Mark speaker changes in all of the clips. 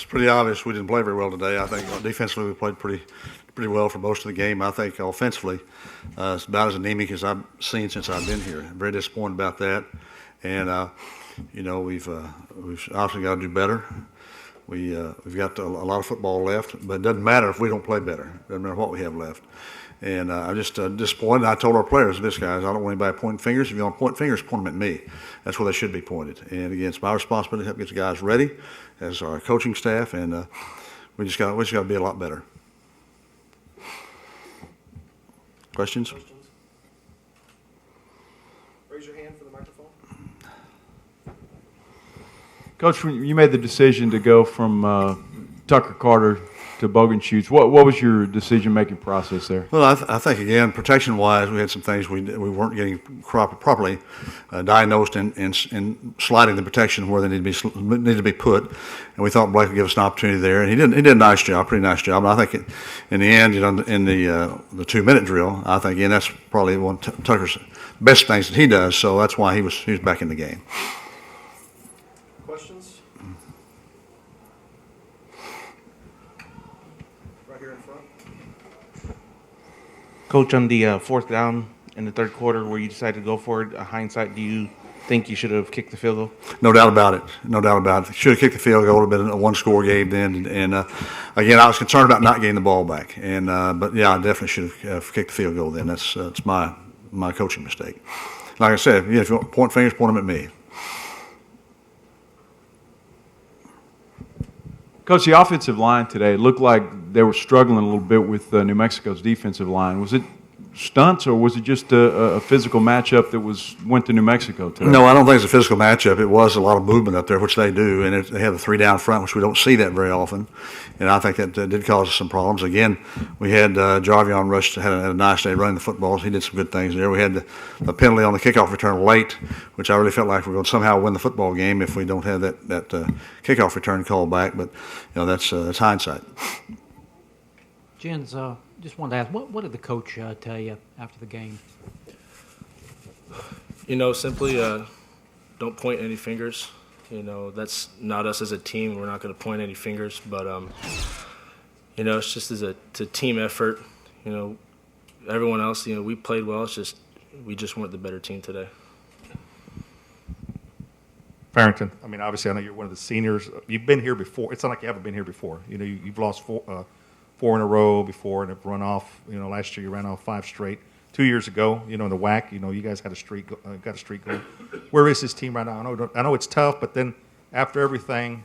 Speaker 1: pretty obvious we didn't play very well today. I think defensively we played pretty well for most of the game. I think offensively, it's about as anemic as I've seen since I've been here. I'm very disappointed about that, and we've obviously got to do better. We've got a lot of football left, but it doesn't matter if we don't play better. It doesn't matter what we have left. And I'm just disappointed. I told our players, guys, I don't want anybody pointing fingers. If you want to point fingers, point them at me. That's where they should be pointed. And again, it's my responsibility to help get the guys ready, as our coaching staff, and we just got to be a lot better. Questions?
Speaker 2: Raise your hand for the microphone.
Speaker 3: Coach, when you made the decision to go from Tucker Carter to Bogenschutz, what was your decision-making process there?
Speaker 1: Well, I think, again, protection-wise, we had some things we weren't getting properly diagnosed and sliding the protection where they need to be put, and we thought Blake would give us an opportunity there, and he did a nice job, pretty nice job. And I think in the end, in the 2-minute drill, I think, again, that's probably one of Tucker's best things that he does, so that's why he was back in the game.
Speaker 2: Questions? Right here in front.
Speaker 4: Coach, on the fourth down in the third quarter where you decided to go for it, hindsight, do you think you should have kicked the field goal?
Speaker 1: No doubt about it. Should have kicked the field goal. It would have been a one-score game then. And again, I was concerned about not getting the ball back. And but yeah, I definitely should have kicked the field goal then. That's my coaching mistake. Like I said, yeah, if you want to point fingers, point them at me.
Speaker 3: Coach, the offensive line today looked like they were struggling a little bit with New Mexico's defensive line. Was it stunts, or was it just a physical matchup that went to New Mexico today?
Speaker 1: No, I don't think it's a physical matchup. It was a lot of movement up there, which they do, and they have the 3 down front, which we don't see that very often. And I think that did cause us some problems. Again, we had Jarvion Rush had a nice day running the footballs. He did some good things there. We had the penalty on the kickoff return late, which I really felt like we're going to somehow win the football game if we don't have that kickoff return called back. But that's hindsight.
Speaker 5: Jens, just wanted to ask, what did the coach tell you after the game?
Speaker 2: Simply don't point any fingers. That's not us as a team. We're not going to point any fingers. But, it's just it's a team effort. Everyone else, we played well. It's just we just weren't the better team today.
Speaker 6: Farrington, I mean, obviously, I know you're one of the seniors. You've been here before. It's not like you haven't been here before. You've lost four in a row before and have run off. Last year you ran off 5 straight. 2 years ago, in the WAC, you guys had a streak, got a streak going. Where is this team right now? I know it's tough, but then after everything,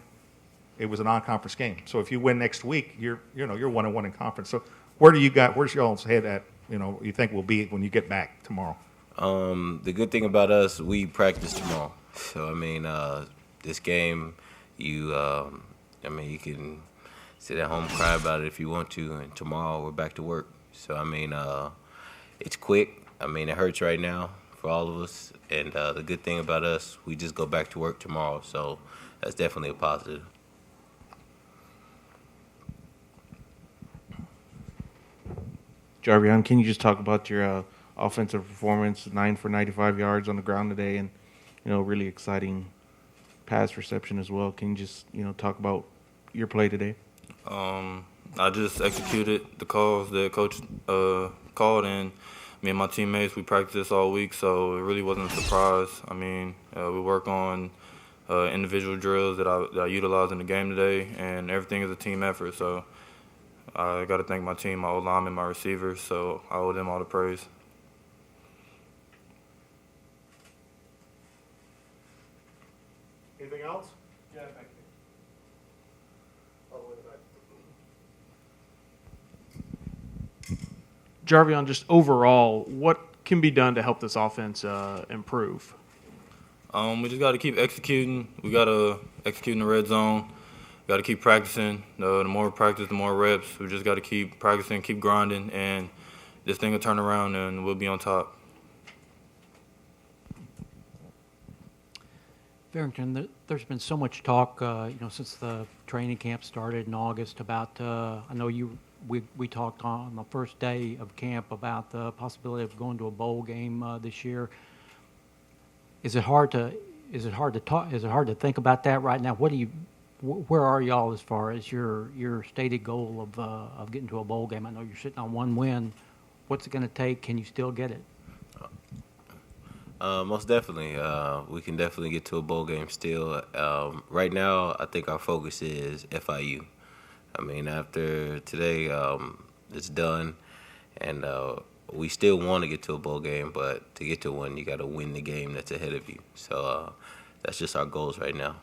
Speaker 6: it was a non-conference game. So if you win next week, you're 1-1 in conference. So where's y'all's head at? You think we'll be when you get back tomorrow?
Speaker 7: The good thing about us, we practice tomorrow. So I mean, this game, you can sit at home, cry about it if you want to, and tomorrow we're back to work. So, I mean, it's quick. I mean, it hurts right now for all of us. And the good thing about us, we just go back to work tomorrow. So that's definitely a positive.
Speaker 4: Jarvion, can you just talk about your offensive performance, 9 for 95 yards on the ground today, and, really exciting pass reception as well. Can you just, talk about your play today?
Speaker 8: I just executed the calls that Coach called, and me and my teammates, we practiced this all week, so it really wasn't a surprise. I mean, we work on individual drills that I utilized in the game today, and everything is a team effort. So I got to thank my team, my O-linemen, my receivers, so I owe them all the praise.
Speaker 2: Anything else? Yeah, back here. All the way to the back.
Speaker 9: Jarvion, just overall, what can be done to help this offense improve?
Speaker 8: We just got to keep executing. We got to execute in the red zone. Got to keep practicing. The more we practice, the more reps. We just got to keep practicing, keep grinding, and this thing will turn around and we'll be on top.
Speaker 5: Farrington, there's been so much talk, since the training camp started in August about. I know we talked on the first day of camp about the possibility of going to a bowl game this year. Is it hard to think about that right now? What Where are y'all as far as your stated goal of getting to a bowl game? I know you're sitting on one win. What's it going to take? Can you still get it?
Speaker 7: Most definitely. We can definitely get to a bowl game still. Right now, I think our focus is FIU. I mean, after today, it's done, and we still want to get to a bowl game, but to get to one, you got to win the game that's ahead of you. So that's just our goals right now.